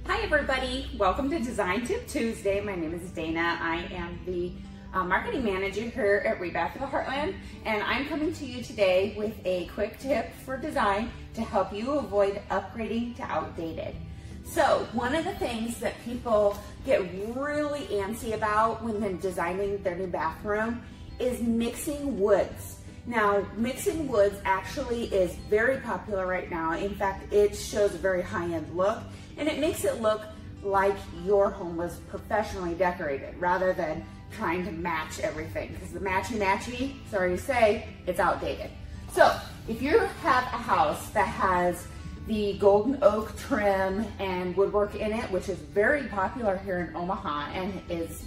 Hi everybody, welcome to Design Tip Tuesday. My name is Dana. I am the marketing manager here at Rebath of the Heartland, and I'm coming to you today with a quick tip for design to help you avoid upgrading to outdated. So one of the things that people get really antsy about when they're designing their new bathroom is mixing woods. Now, mixing woods actually is very popular right now. In fact, it shows a very high-end look, and it makes it look like your home was professionally decorated rather than trying to match everything, because the matchy-matchy, sorry to say, it's outdated. So if you have a house that has the golden oak trim and woodwork in it, which is very popular here in Omaha and is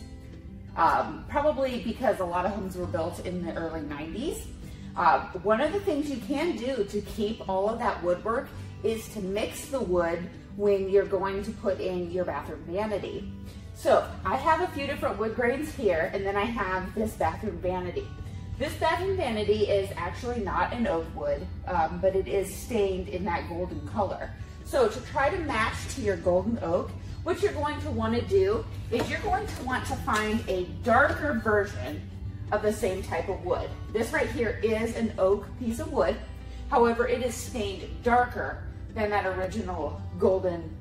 probably because a lot of homes were built in the early 90s, one of the things you can do to keep all of that woodwork is to mix the wood when you're going to put in your bathroom vanity. So I have a few different wood grains here, and then I have this bathroom vanity. This bathroom vanity is actually not an oak wood, but it is stained in that golden color. So to try to match to your golden oak, what you're going to want to do is you're going to want to find a darker version of the same type of wood. This right here is an oak piece of wood. However, it is stained darker than that original golden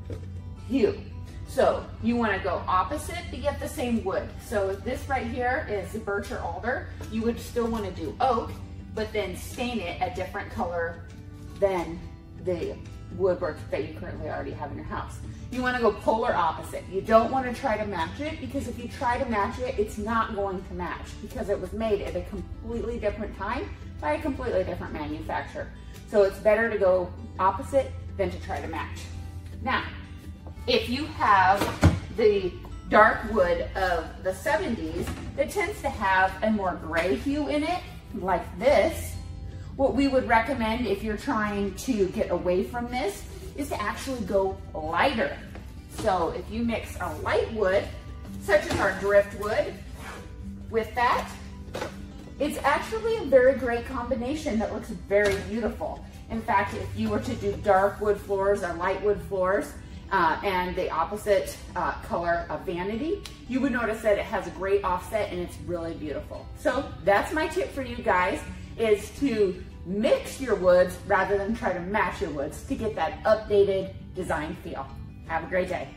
hue. So you want to go opposite to get the same wood. So if this right here is birch or alder, you would still want to do oak, but then stain it a different color than the woodwork that you currently already have in your house. You want to go polar opposite. You don't want to try to match it, because if you try to match it, it's not going to match because it was made at a completely different time by a completely different manufacturer. So it's better to go opposite than to try to match. Now, if you have the dark wood of the 70s that tends to have a more gray hue in it, like this, what we would recommend if you're trying to get away from this is to actually go lighter. So if you mix a light wood, such as our driftwood, with that, it's actually a very great combination that looks very beautiful. In fact, if you were to do dark wood floors or light wood floors and the opposite color of vanity, you would notice that it has a great offset and it's really beautiful. So that's my tip for you guys, is to mix your woods rather than try to match your woods to get that updated design feel. Have a great day.